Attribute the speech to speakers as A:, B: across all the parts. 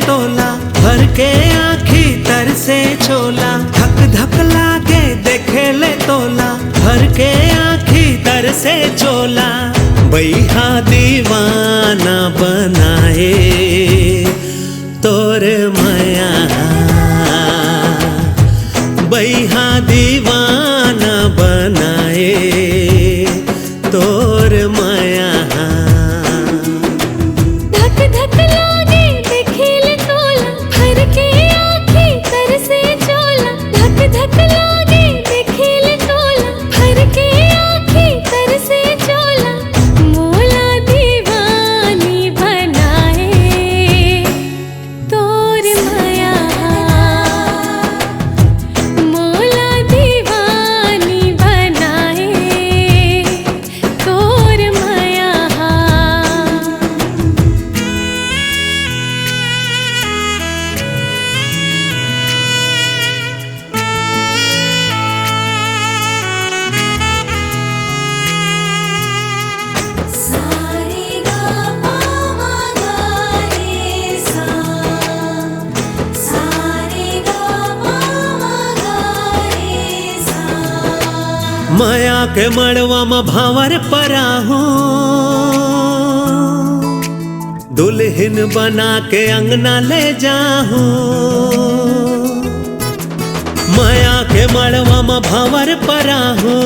A: तोला, भर के आँखी तर से छोला। धक धक लागे देखे ले तोला, भर के आँखी तर से छोला। बैहा दीवाना बनाए तोर माया, बैहा दीवाना बनाए तोर माया।
B: धक धक लागे देखे ले तोला, भर के आँखी तर से चोला। धक धक लागे देखे ले तोला, भर के आँखी तर से चोला। मोला दीवानी बनाए तोर माया, मोला दीवानी बनाए तोर माया। सारे गा मा मा गा रे सा, सारे गा मा मा गा रे सा।
A: माया के मड़वा में भावर पराहूं, दुल्हन बना के अंगना ले जाहूं। माया के मड़वा में भावर पराहूं,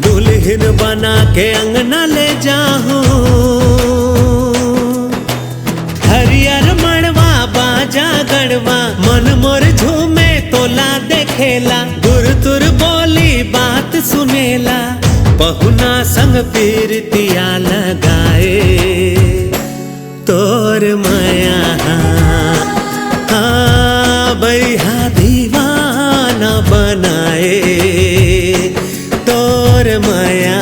A: दुल्हन बना के अंगना ले जाहूं। हरियर मड़वा बाजा गड़वा, मन मोर झूमे तोला देखेला। दूर दूर बोली बात सुनेला, पहुना संग पीरतिया लगाए तोर माया। हाँ बैहा दीवाना बनाए तोर माया।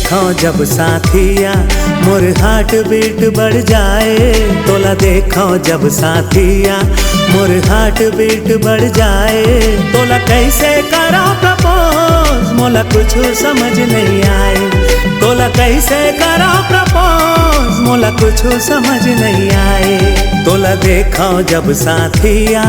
A: देखो जब साथिया मोर हार्ट बीट बढ़ जाए। तोला देखो जब साथिया मोर हार्ट बीट बढ़ जाए। तोला कैसे करो प्रपोज मोला कुछ समझ नहीं आए। तोला कैसे करो प्रपोज मोला कुछ समझ नहीं आए। तोला देखो जब साथिया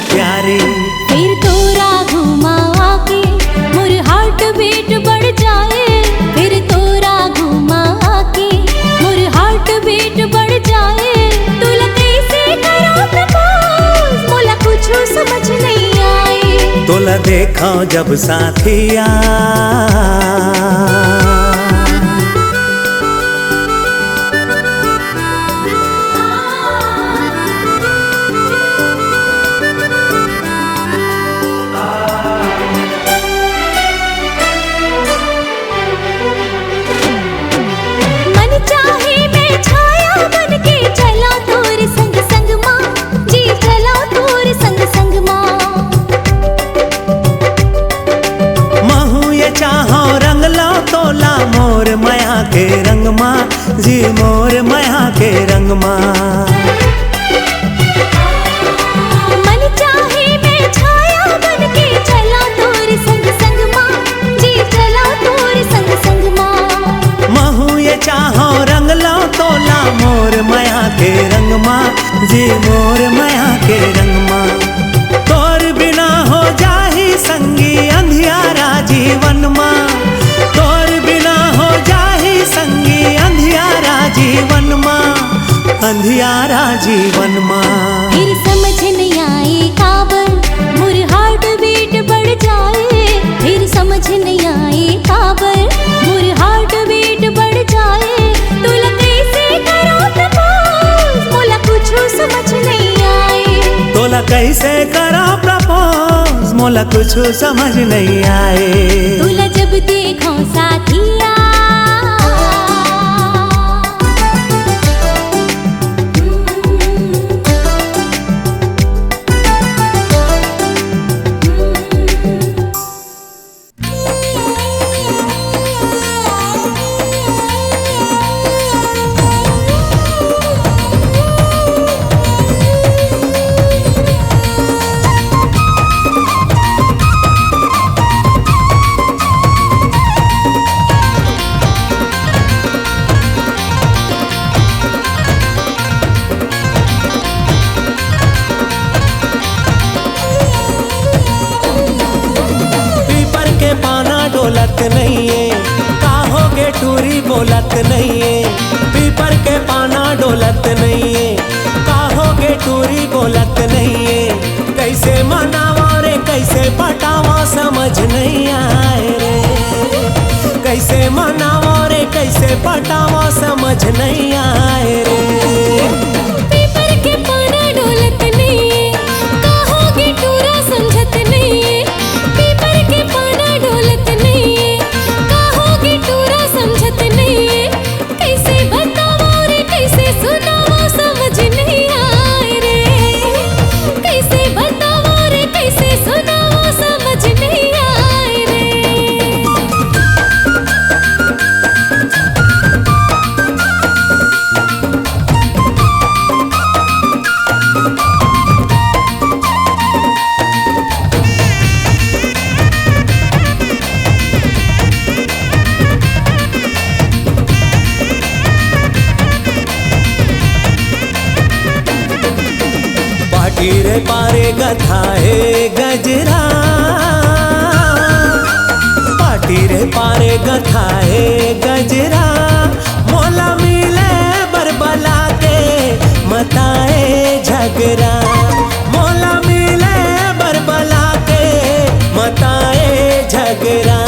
A: प्यारी।
B: फिर तोरा घुमा के मोर हार्ट बीट बढ़ जाए। फिर तोरा घुमा के मोर हार्ट बीट बढ़ जाए। तोला कैसे करो प्रपोज मोला कुछ समझ नहीं आए।
A: तोला देखो जब साथिया मोर माया के रंग माँ जी मोर माया के रंग माँ।
B: मन चाहे मैं छाया बन के चला तोर संग संग माँ जी चला तोर संग संग माँ।
A: महू ये चाहो रंग लो तोला मोर माया के रंग माँ जी मोर माया के रंग माँ। तोर बिना हो जाही संगी अंधियारा जीवन माँ। तोर बिना हो जाही संगी अंधियारा जीवन माँ अंधियारा जीवन माँ।
B: फिर समझ नहीं आए काबर मोर हार्ट बीट बढ़ जाए। फिर समझ नहीं आए काबर मोर हार्ट बीट बढ़ जाए। तोला कैसे करो प्रपोज मोला कुछ समझ नहीं आए।
A: तोला कैसे करो प्रपोज मोला कुछ समझ नहीं आए।
B: तोला जब देखो साथिया
A: बोलत नहीं है काहोगे टूरी बोलत नहीं है। पीपर के पाना डोलत नहीं है काहोगे टूरी बोलत नहीं है। कैसे मनावा रे कैसे पटावा समझ नहीं आए रे। कैसे मनावा रे कैसे पटावा समझ नहीं आए रे।
B: पीपर के पाना डोलत नहीं है काहोगे टूरा समझत नहीं है। पीपर के पाना डोलत नहीं है काहोगे टूरा समझत नहीं है। कैसे बतावा रे कैसे सुनावा समझ नहीं आए रे।
A: पारे गथाए गजरा, पाटी रे पारे गथाए गजरा, मोला मिले बरबला के मताए झगरा, मोला मिले बरबला के मताए झगरा।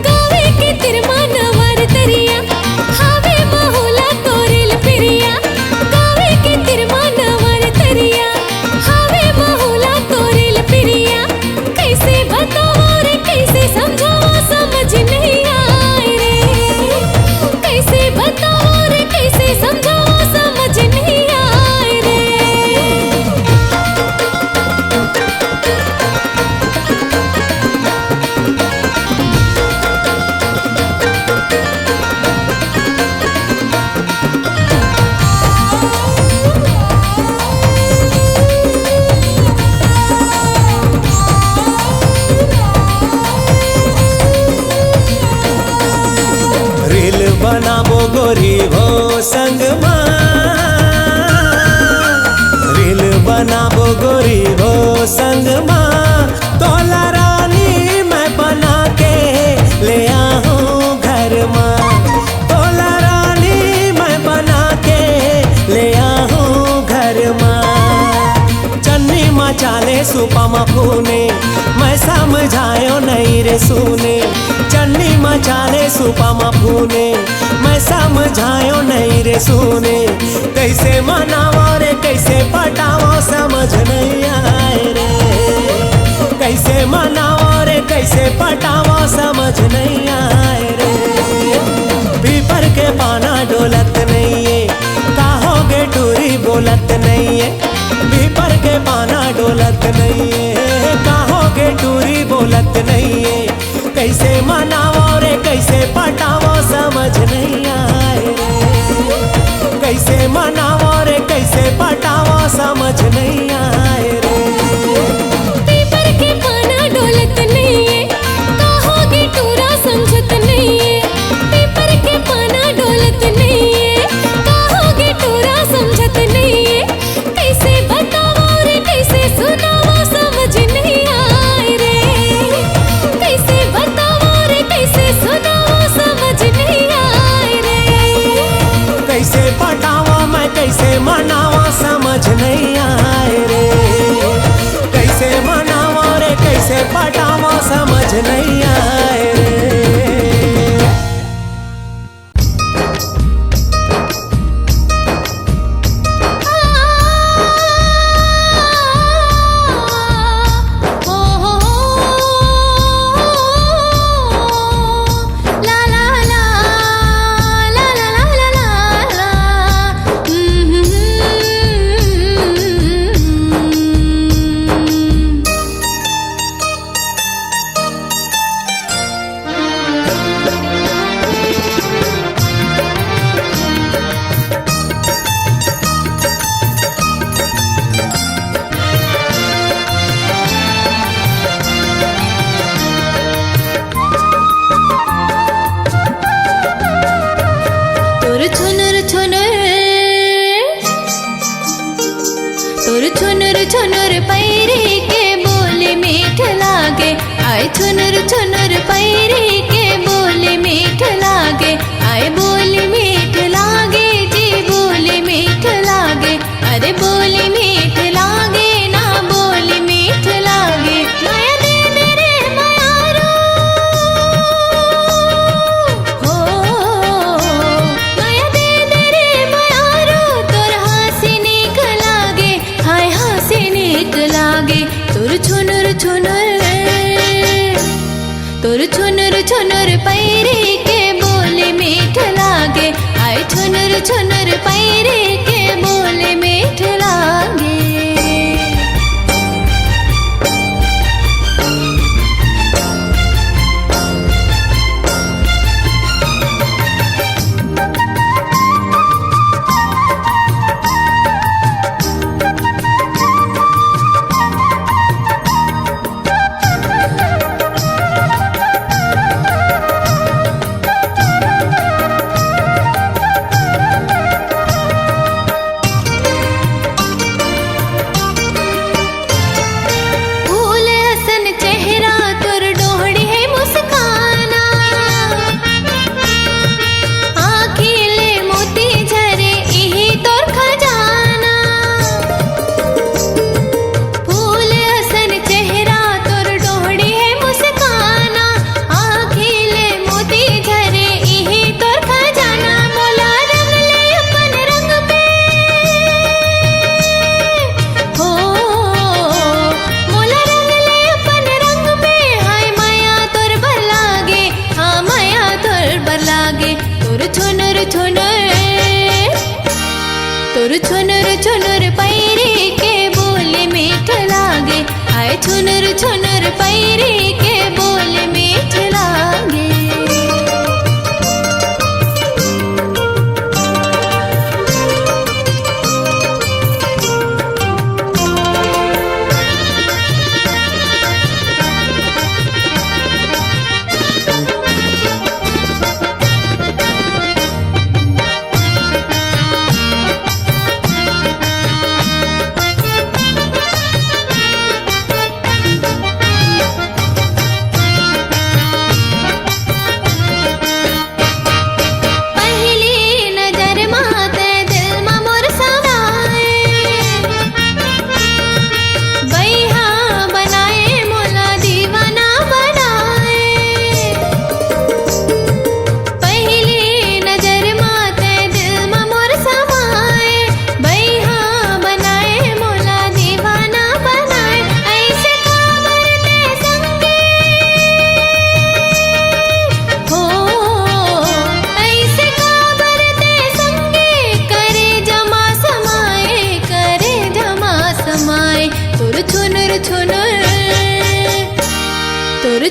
B: गावे के तिरमा नवार तरिया, हावे माहौला तोरेल पिरिया। गावे के तिरमा नवार तरिया, हावे माहौला तोरेल पिरिया। कैसे बताओ रे कैसे समझाओ समझ नहीं आए रे। कैसे बताओ रे कैसे समझाओ समझ नहीं आए रे।
A: रील बनाबो गोरी हो संग माँ, रील बनाबो गोरी हो संग माँ, तोला रानी मैं बना के ले आऊँ घर माँ, तोला रानी मैं बना के ले आऊँ घर माँ। चन्नी माँ चाले सुपा माँ फूने, मैं समझायो नहीं रे सुने, चन्नी माँ चाले सुपा माँ फूने, मैं समझायो नहीं रे सुने। कैसे मनावो रे कैसे पटावो समझ नहीं आए रे, कैसे मनावो रे कैसे पटावो समझ नहीं आए रे। पीपर के पाना डोलत नहीं है, कहोगे टूरी बोलत नहीं है, पीपर के पाना डोलत नहीं है, कहोगे टूरी बोलत नहीं है। कैसे मनावो रे कैसे पटावो समझ नहीं आए रे, कैसे मनावो रे कैसे पटावो समझ नहीं आए रे।
B: पीपर के पाना डोलत नहीं है, कहोगे टूरा समझत नहीं है। पीपर के पाना डोलत नहीं है, कहोगे टूरा समझत नहीं है। कैसे बताओ रे कैसे सुनाओ समझ नहीं आए रे। कैसे बताओ रे कैसे सुनाओ समझ नहीं आए रे।
A: कैसे पटावो मैं कैसे मनावो समझ नहीं आए रे, कैसे मनावो रे कैसे पटावो समझ नहीं आए रे।
B: ला ला ला ला ला ला ला ला। तोर छुनुर छुनुर, तोर छुनुर छुनुर पैरी के बोले मीठ लागे। आए छुनुर छुनुर पैरी के बोले मीठ लागे। आए बोले मीठ लागे जी बोले मीठ लागे। अरे बोले मीठ लागे ना बोले मीठ लागे। माया दे दे रे मायारो हो, माया दे दे रे मायारो। तोर हासी नीक लागे, हाय हासी नीक लागे। तोर छुनुर छुनुर, तोर छुनुर छुनुर पैरी के बोले मीठ लागे। आए छुनुर छुनुर पैरी के बोले मीठ लागे। आए छुनर छुनर पैरी के बोल मीठ लागे।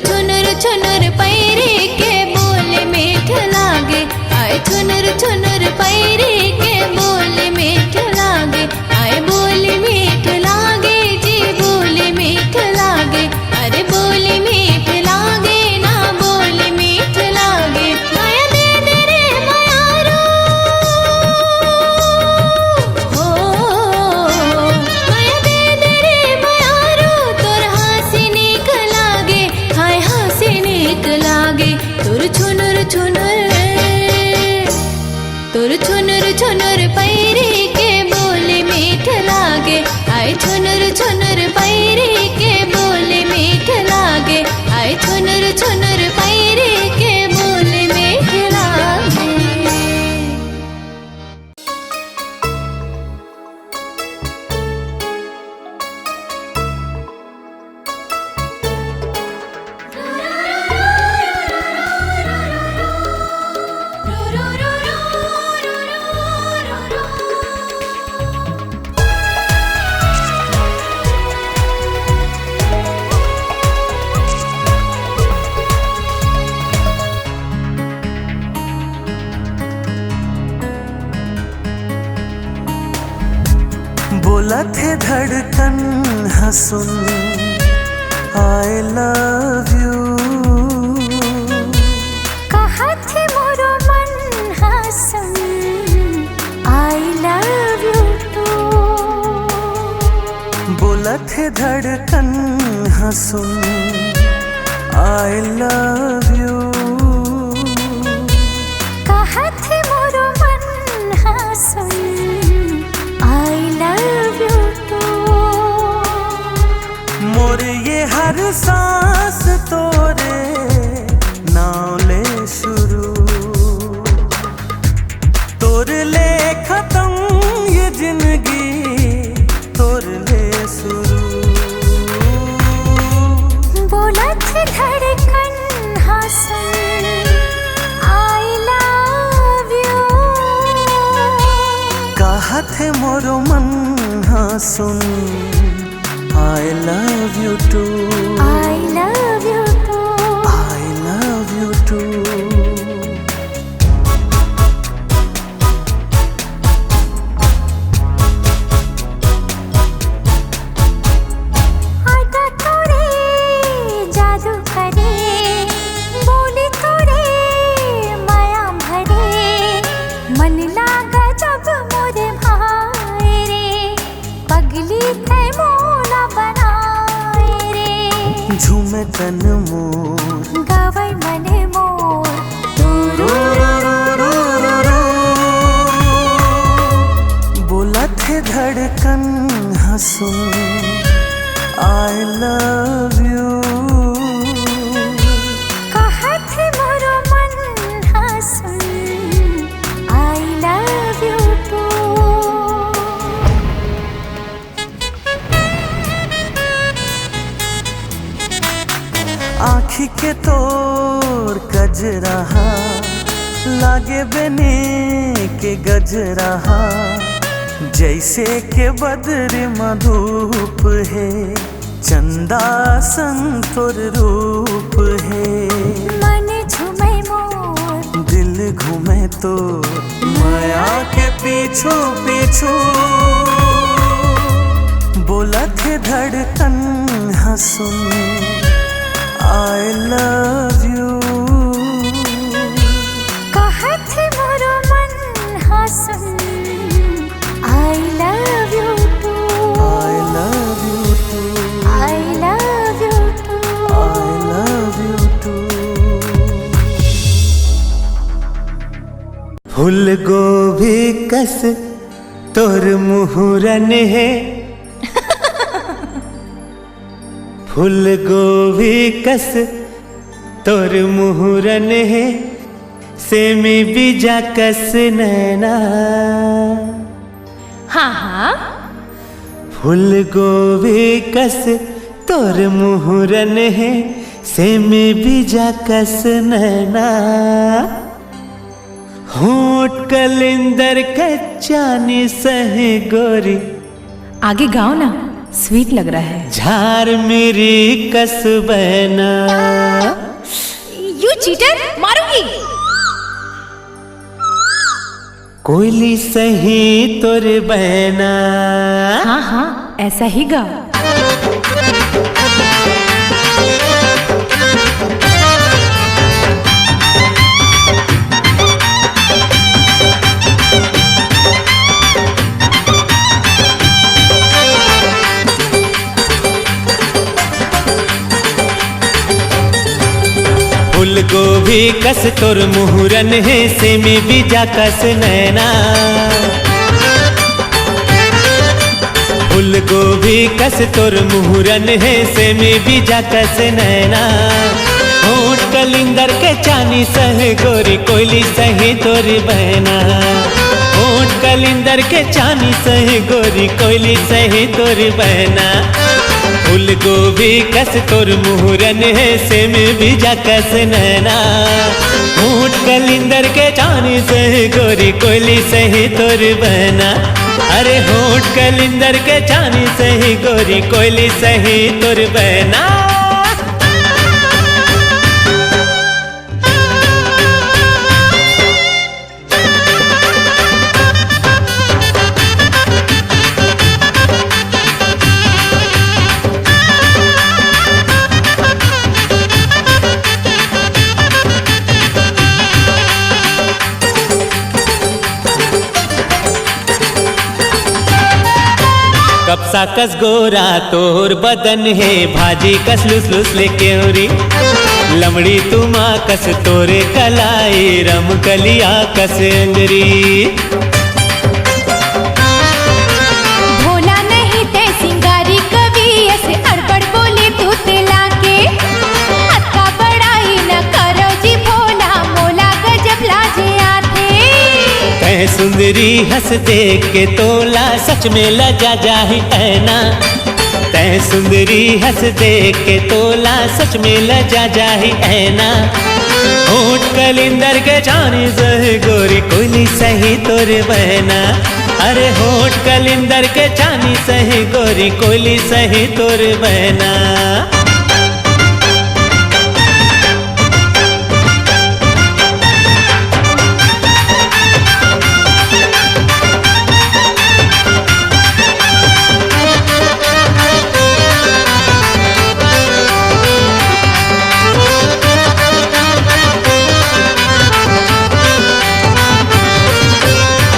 B: छुनर छुनर पैरी के बोल मीठ लागे। आए छुनर छुनर पैरी के बोल मीठ लागे। आए बोल मीठ लागे जी बोल मीठ लागे। अरे बोल मीठ लागे ना बोल मीठ लागे। माया दे दे रे मायारो हो माया दे दे रे मायारो तोर हंसी नीक लागे। हाय हंसी नीक लागे। तोर छुनर छुनर पैरी के बोल मीठ लागे। आए छुनर छुनर पैरी के बोल मीठ लागे। आए छुनर छुनर पैरी के बोल मीठ लागे।
A: बोला थे धड़कन हंसुन आई लव यू।
B: कहा थे मोरो मन हंसुन आई लव यू टू।
A: बोला थे धड़कन हंसुन आई लव यू।
B: कहा थे मोरो मन हंसुन आई लव यू टू।
A: मोर ये हर सांस तोरे नाम ले शुरू। तोर ले खत्म ये जिंदगी तोर ले शुरू।
B: बोला थे धड़कन हंसुन आई लव यू।
A: कहा थे मोरो मन हंसुन I love you too.
B: I love you too.
A: I love you too.
B: आदा तोरे जादू करे बोली तोरे माया भरे। मन लागा जब मोरे भाई रे पगली थे मोला बनाए रे।
A: झूमे तन मोर
B: गावै मने मोर तू
A: बोला थे धड़कन हंसुन आई लव यू।
B: कहा थे मोरो मन हंसुन आई लव यू टू।
A: आँखी के तोर गजरहा लागे बने के गजरहा। जैसे के बद्र मधुप है चंदा दासन तोर रूप है।
B: मन झूमे मोर
A: दिल घूमे तो माया के पीछू पीछू बोलत है धड़कन हंसुन आई लव यू।
B: कहत मोरो मन हसन I love you too
A: I love you too
B: I love you too
A: I love you too. फूल गोभी कस तोर मुहरन है। फूल गोभी कस तोर मुहरन है। सेमी बीजा कस नैना।
B: हाँ हाँ
A: फूल गोभी कस तोर मुहरन है। सेमी बीजा कस नैना। होठ कलिंदर कच्चानी सहे गोरी।
C: आगे गाओ ना, स्वीट लग रहा है।
A: झार मेरी कस बहना।
C: यू चीटर, मारूंगी।
A: कोयली सही तोर बहना।
C: हाँ हाँ ऐसा ही गाओ।
A: फूल गोभी कस तोर मुहरन है। सेमी बीजा कस नैना। फूल गोभी कस तोर मुहरन है। सेमी बीजा कस नैना। होठ कलिंदर के चानी सहे गोरी। कोयली सही तोर बहना। होठ कलिंदर के चानी सहे गोरी। कोयली सही तोर बहना। फूल गोभी कस तोर मुहरन है। सेम बीजा कस नैना। होठ कलिंदर के चानी सही गोरी। कोयली सही तोर बहना। अरे होठ कलिंदर के चानी सही गोरी। कोयली सही तोर बहना। कपसा कस गोरा तोर बदन है। भाजी कस लुस लुस लेके उरी। लमड़ी तुमा कस तोरे कलाई। रम कलिया कस अंगरी।
B: भोला नहीं ते सिंगारी कवि ऐसे अड़बड़ बोले तू तेला के। अक्का बड़ाई न करो जी भोला मोला गजब लाजे आते।
A: कह सुंदरी हंस देख के तोला सच में लजा जाही ऐना। तह सुंदरी हंस देख के तोला सच में लजा जाही ऐना। होठ कलिंदर के जानी सही गोरी। कोयली सही तोर बहना। अरे होठ कलिंदर के जानी सही गोरी। कोयली सही तोर बहना।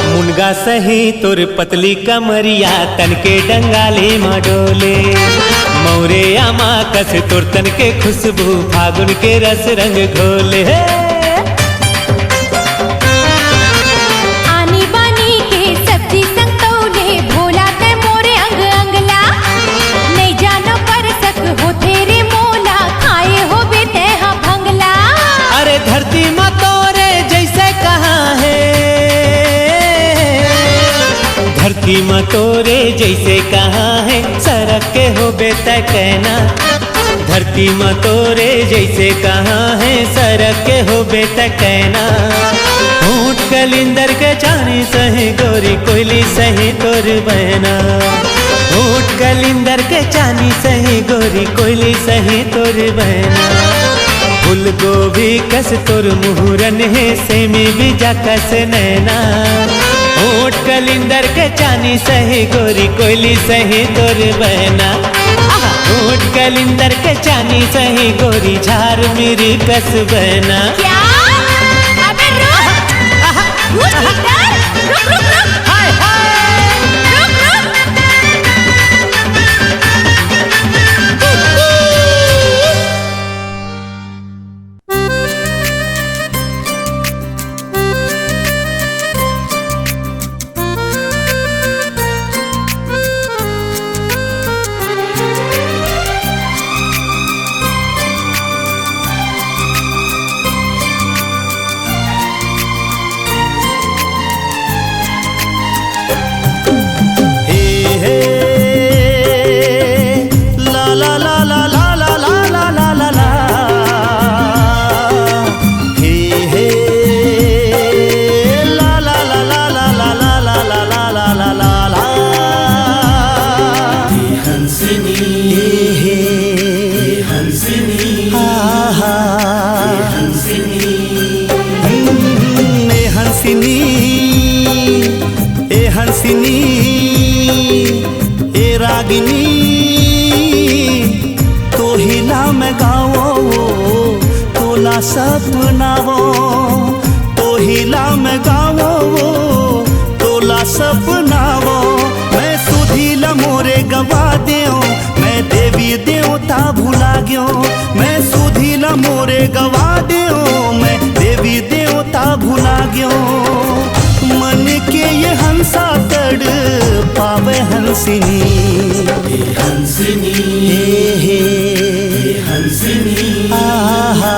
A: मुनगा सही तोर पतली कमरिया। तन के डंगाले माडोले। मौरे आमा कस तोर तन के खुशबू। फागुन के रस रंग घोले।
B: आनी बानी के सब्जी संग तौले। भोला ते मोरे अंग अंगला। नहीं जानो पर सक हो तेरे मोला। खाए हो बेते हाँ भंगला।
A: अरे धरती माँ तोरे जैसे कहाँ है। धरती माँ तोरे जैसे कहाँ है। सरक के हो बेटा कहना। धरती माँ तोरे जैसे कहाँ है। सरक के हो बेटा कहना। होठ कलिंदर के चानी सही गोरी। कोयली सही तोर बहना। होठ कलिंदर के चानी सही गोरी कोयली सही तोर बहना फूल गोभी कस तोर मुहरन है सेमी बीजा कस नैना होठ कलिंदर के चानी सही गोरी कोयली सही तोर बहना होठ कलिंदर के चानी सही गोरी झार मेरी कस बहना
B: क्या? अबे रुक! You cheater! रुक!
A: हाय हाय हंसिनी ए रागिनी तो हिला में गाओ तोला सपनावो तो हिला में गाओ तोला सपनावो मैं सुधीला मोरे गवा देओ मैं देवी देवता भुला गयो मैं सुधीला मोरे गवा देओ मैं देवी देवता भुला गयो मन के ये हंसा तड़ पावे हंसिनी हंसिनी हे हंसिनी आहा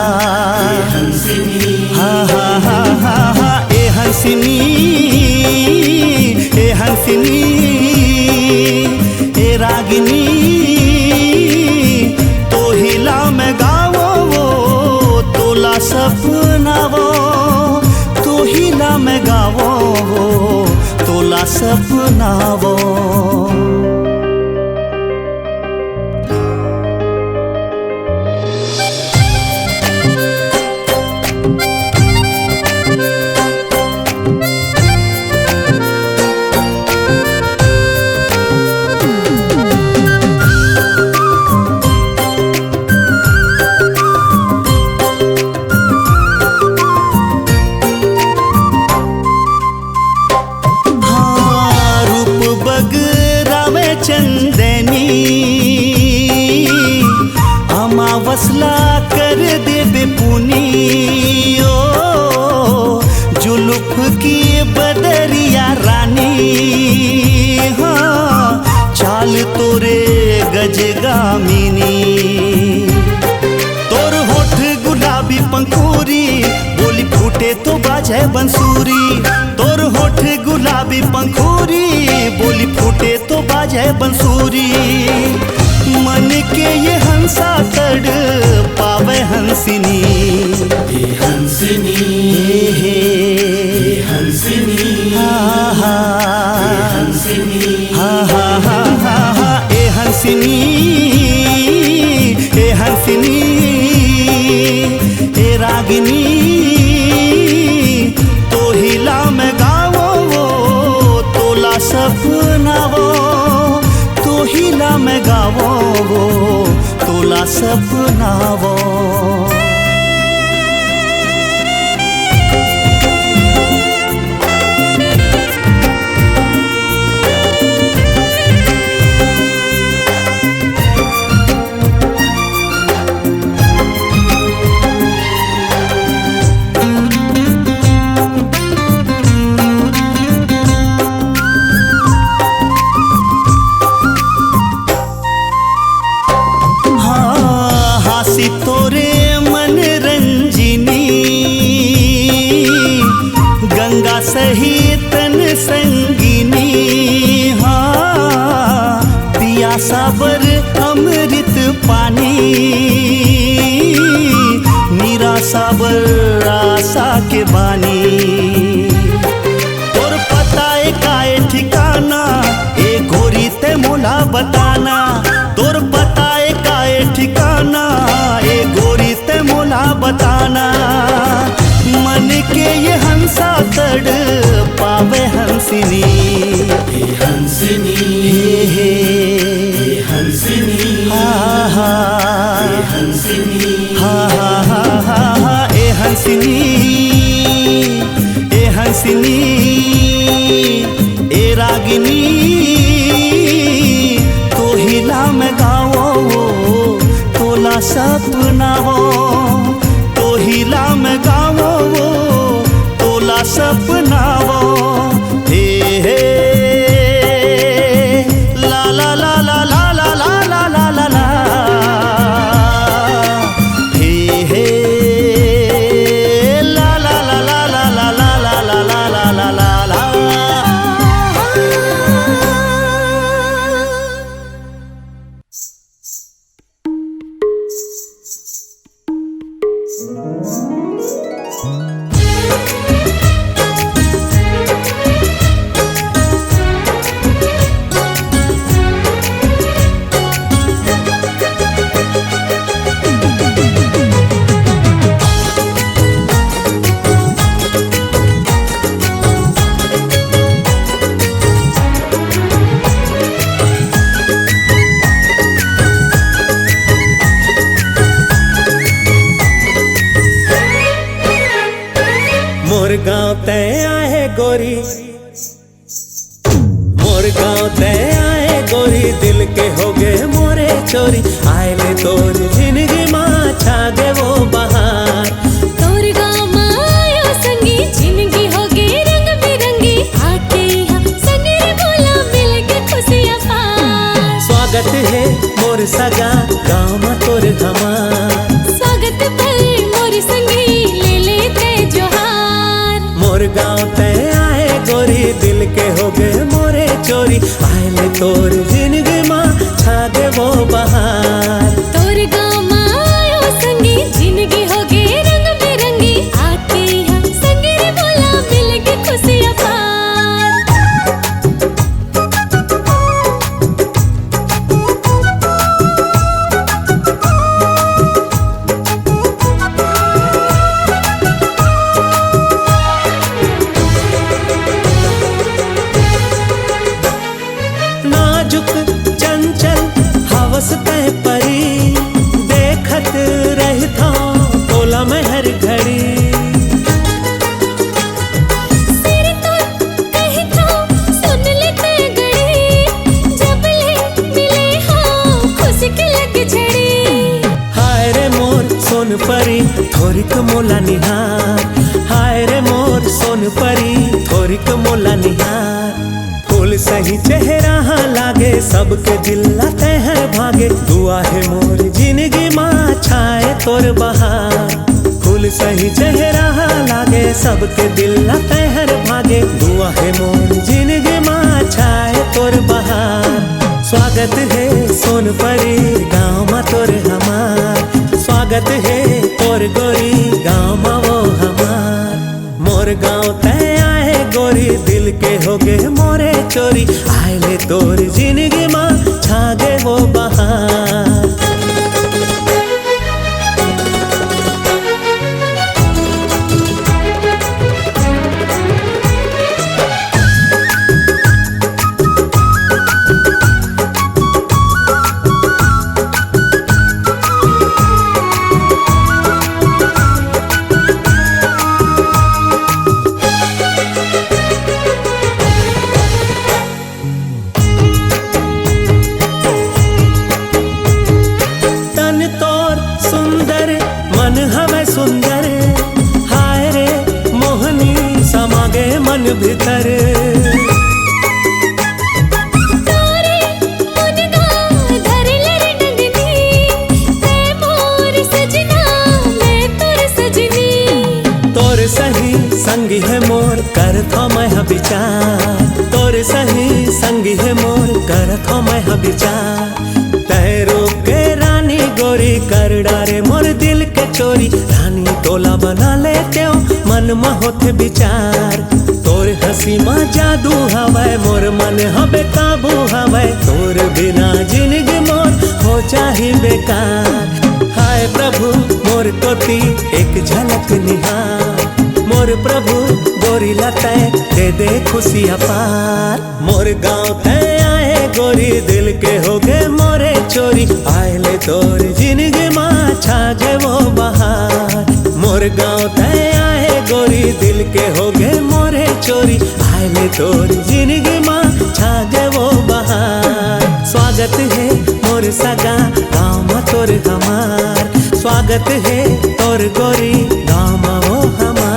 A: हंसिनी हा हा हा हा हा ए हंसिनी ए रागिनी तो हिला में गावो तोला सपनावो तो हिला में गावो तोला सपनावो अमावसला कर देबे पुनी ओ जुलुफ की बदरिया रानी हाँ चाल तोरे गजगामिनी तोर होठ गुलाबी पंखुरी बोली फूटे तो बाजे बंसूरी तोर होठ गुलाबी पंखुरी बोली फूटे तो बाजे बंसूरी मन के ये हंसा तड़ पावे हंसिनी हंसिनी हे हंसिनी हा हा हंसिनी हा हा हा हा हा ए हंसिनी ए रागिनी तो हिला में गावो तोला सपनावो तो हिला में गावो तोला सपनावो तोरे मन रंजिनी गंगा सहित संगिनी हाँ पिया साबर अमृत पानी मीरा साबर आशा के बानी और पता है काए ठिकाना ए घोरी ते मोला हंसनी ए हंसनी ए रागिनी तो हिला में गाओ तोला सपना हो तो हिला में गाओ तोला सपना हो हे हे ला ला ला ला ला ला ला ला ला ला ला हे हे ला ला ला ला ला ला ला ला ला ला ला ला ला। मोर गाँव तय आए गोरी मोर गाँव तय आए गोरी दिल के हो गए मोरे चोरी आए ले तोर जिंदगी माँ छा गए वो बहार
B: तोर गाँव माँ आयो संगी जिंदगी हो गई रंग बिरंगी आके यहाँ संगे बोला मिल के खुशियाँ पार
A: स्वागत है मोर सगा गाँव में तोर हमार
B: स्वागत पर मोर संगी ले लेते जोहार
A: मोर गाँव तय आए गोरी दिल के हो गए मोरे चोरी आए ले तोर जिंदगी माँ छा गए वो बहार
B: तोर गाँव माँ आयो संगी जिंदगी हो गई रंग बिरंगी आके यहाँ संगे बोला मिल के खुशियाँ पार
A: नाजुक चंचल हवस तय परी देखत रहता तोला में हर घड़ी
B: सिर तो कहीं था सुन लेते गड़ी जब ले मिले हाँ खुशी के लग झड़ी
A: हाय रे मोर सोन परी थोरिक मोला निहार हाय रे मोर सोन परी थोरिक मोला निहार फूल सही चेहरा हाँ लागे सबके दिल लाते हैं भागे दुआ है मोर जिंदगी माँ छाए तोर बहार फूल सही चेहरा हाँ लागे सबके दिल लाते हैं भागे दुआ है मोर जिंदगी माँ छाए तोर बहार स्वागत है सोन परी गाँव में तोर हमार स्वागत है तोर गोरी गाँव में वो हमार मोर गाँव तय आए गोरी दिल के हो गए मोरे चोरी आए ले तोर जिंदगी माँ छा गए वो बहार तन तोर सुंदर मन हवे सुंदर हाय रे मोहनी समा गए मन भीतर
B: तारे मन गाँव धर ले नंदनी ते मोर सजना मैं तोर सजनी
A: तोर सही संगी है मोर कर थो मैं विचार तोर सही संगी है मोर कर थो मैं विचार तैरो के रानी गोरी कर डारे मोर दिल के चोरी रानी तोला बना लेते हो मन में होते विचार तोर हंसी में जादू हवे मोर मन हवे काबू हवे तोर बिना जिंदगी मोर हो चाही बेकार हाय प्रभु मोर कोती एक झलक निहार मोर प्रभु गोरी लताए दे दे खुशी अपार मोर गाँव तय आए गोरी दिल के हो गए मोरे चोरी आए ले तोर जिंदगी माँ छा गए वो बहार मोर गाँव तय दिल के हो गए मोरे चोरी आयले तोर जिंदगी माँ छागे वो बहार स्वागत है मोर सगा गाँव में तोर हमार स्वागत है तोर गोरी गाँव में वो हमार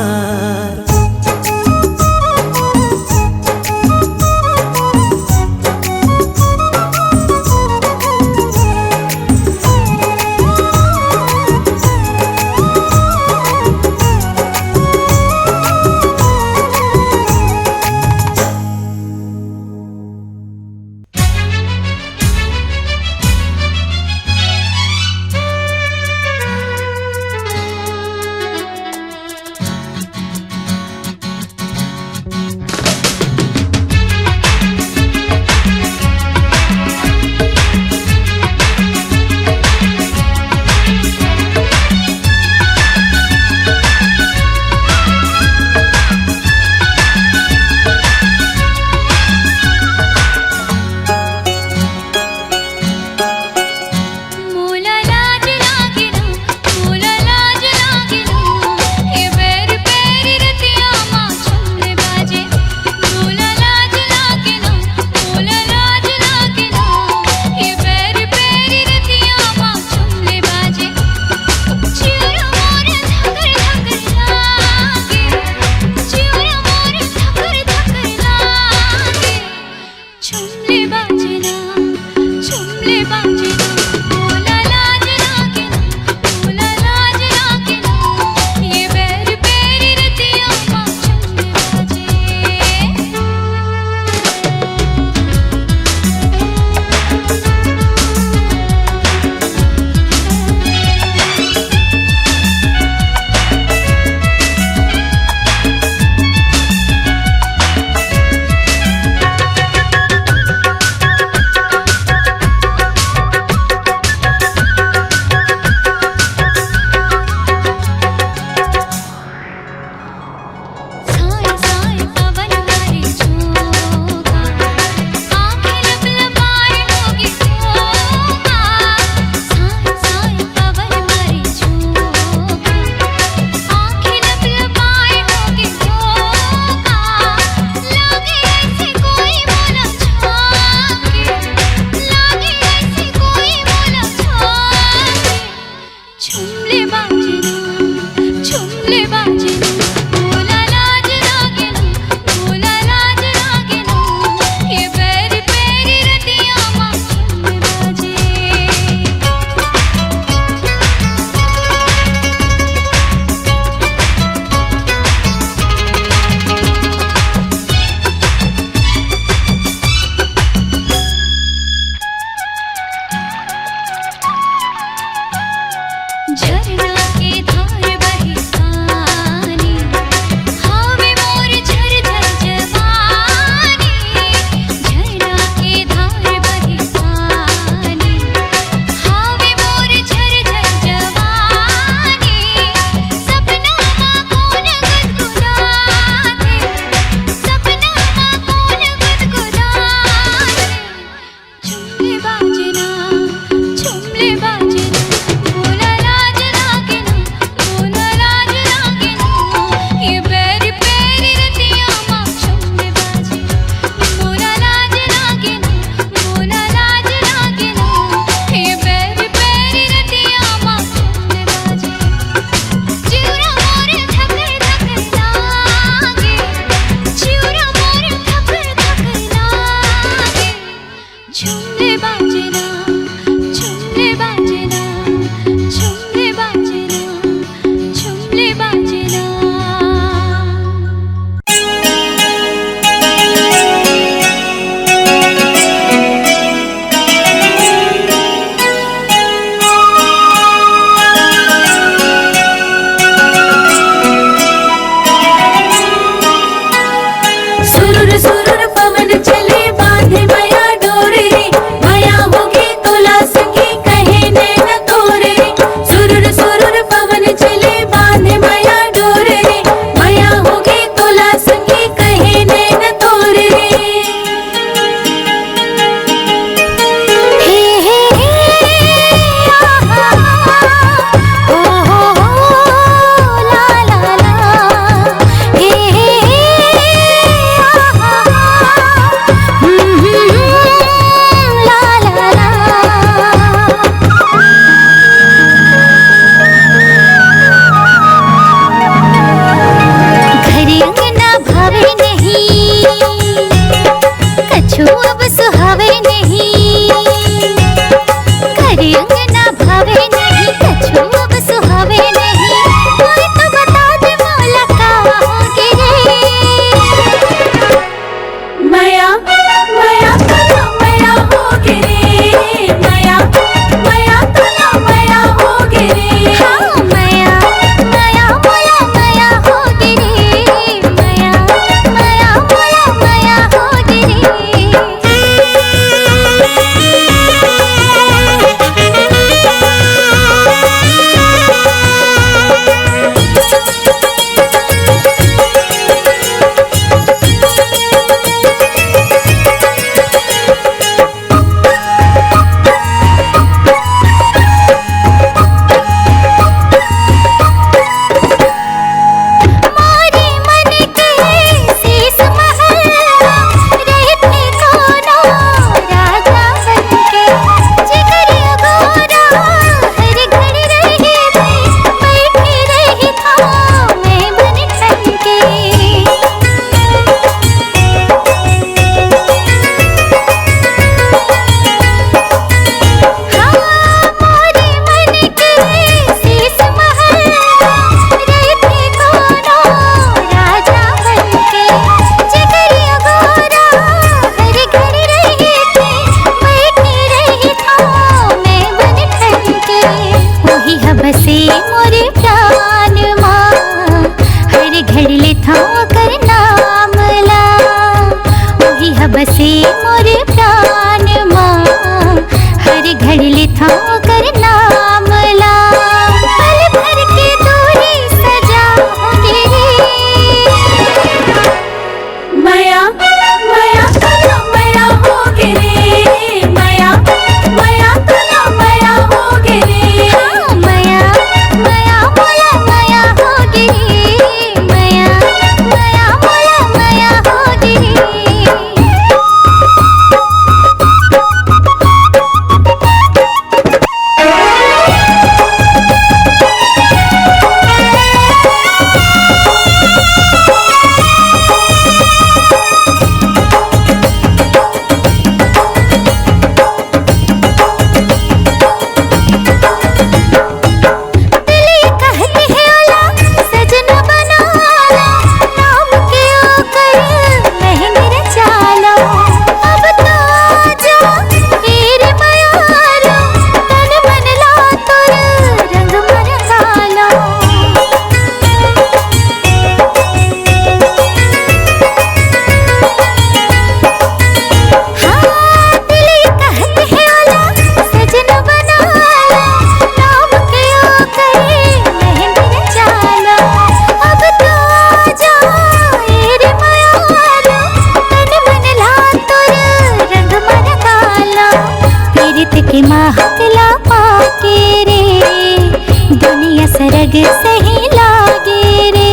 B: सरग सही लागे रे,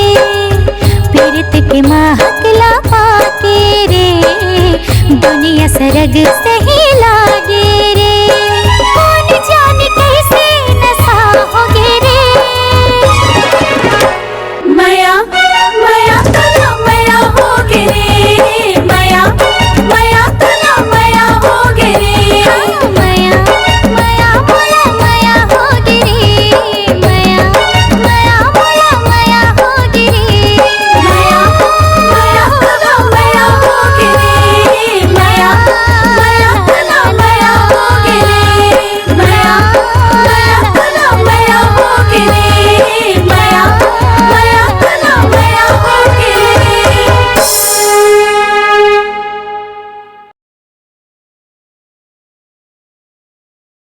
B: पीरत के महक ला पाके रे, दुनिया सरग से